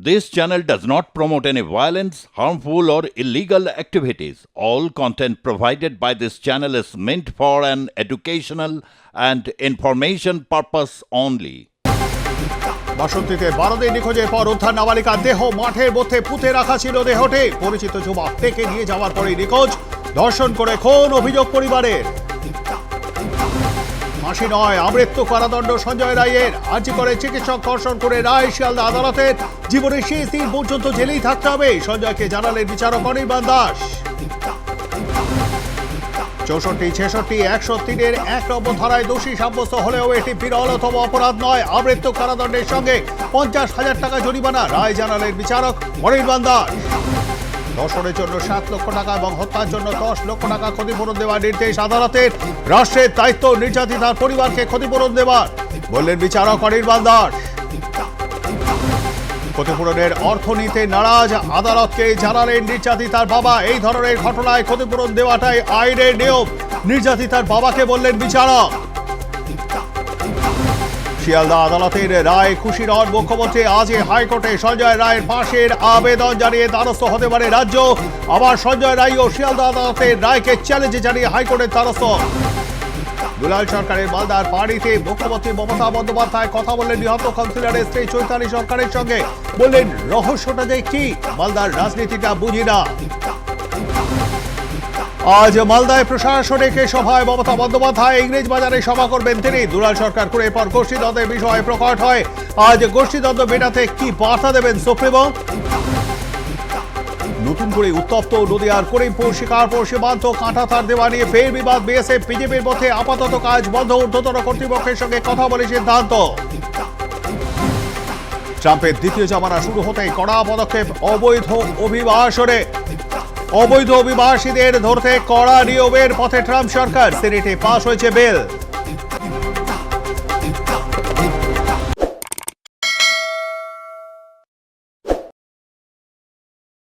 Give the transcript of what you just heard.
This channel does not promote any violence, harmful, or illegal activities. All content provided by this channel is meant for an educational and information purpose only. বাসন্তীতে 12 দিন নিখোঁজের পর উদ্ধার নাবালিকার দেহ মাঠের মধ্যে পুঁতে রাখা ছিল দেহটি পরিচিত যুবক থেকে নিয়ে যাওয়ার পরেই নিখোঁজ ধর্ষণ করে খুন অভিযোগ পরিবারের ফাঁসি নয় আমৃত্যু কারাদণ্ড সঞ্জয় রায়ের আর্জি করে চিকিৎসক ধর্ষণ করে রায় শিয়ালদা আদালতের জীবনের শেষ দিন পর্যন্ত জেলেই থাকতে হবে সঞ্জয়কে জানালেন বিচারক অনির্বাণ দাস 64, 66, 103-এর 1 নম্বর ধারায় দোষী সাব্যস্ত হলেও এটি বিরলতম অপরাধ নয় আমৃত্যু কারাদণ্ডের সঙ্গে 50,000 টাকা জরিমানা রায় জানালেন বিচারক অনির্বাণ দাস ধর্ষণের জন্য 7 লক্ষ টাকা এবং হত্যার জন্য 10 লক্ষ টাকা ক্ষতিপূরণ দেওয়ার নির্দেশ আদালতের রাষ্ট্রের দায়িত্ব নির্যাতিতার পরিবারকে ক্ষতিপূরণ দেওয়ার বললেন বিচারক অনির্বাণ দাস ক্ষতিপূরণের অর্থ নিতে নারাজ আদালতকে জানালেন নির্যাতিতার বাবা এই ধরনের ঘটনায় ক্ষতিপূরণ দেওয়াটাই আইনের নিয়ম নির্যাতিতার বাবাকে বললেন বিচারক শিয়ালদা আদালতের রায় খুশি নন মুখ্যমন্ত্রী আজ হাইকোর্টে সঞ্জয় রায়ের ফাঁসির আবেদন জানিয়ে দ্বারস্থ হতে পারে রাজ্য আবার সঞ্জয় রায় ও শিয়ালদা আদালতের রায়কে চ্যালেঞ্জ জানিয়ে হাইকোর্টের দ্বারস্থ দুলাল সরকারের মালদার বাড়িতে মুখ্যমন্ত্রী মমতা বন্দ্যোপাধ্যায় কথা বললেন নিহত কাউন্সিলরের স্ত্রী চৈতালি সরকারের সঙ্গে বললেন রহস্যটা যে কি মালদার রাজনীতিটা বুঝি না আজ মালদায় প্রশাসনিক সভায় মমতা বন্দ্যোপাধ্যায় ইংরেজ বাজারে সভা করবেন তিনি দুলাল সরকার করে পর গোষ্ঠীদ্বন্দ্বের বিষয়ে প্রকট হয় আজ গোষ্ঠীদ্বন্দ্ব মেটাতে কি বার্তা দেবেন সুপ্রিমো নতুন করে উত্তপ্ত নদিয়ার করিমপুর শিকারপুর সীমান্ত কাঁটাতার দেওয়া নিয়ে ফের বিবাদ বিএসএফ বিজেপির মধ্যে আপাতত কাজ বন্ধ ঊর্ধ্বতন কর্তৃপক্ষের সঙ্গে কথা বলে সিদ্ধান্ত ট্রাম্পের দ্বিতীয় জামানা শুরু হতেই কড়া পদক্ষেপ অবৈধ অভিবাসীদের ধরতে কড়া নিয়মের পথে ট্রাম্প সরকার সিনেটে পাস হয়েছে বিল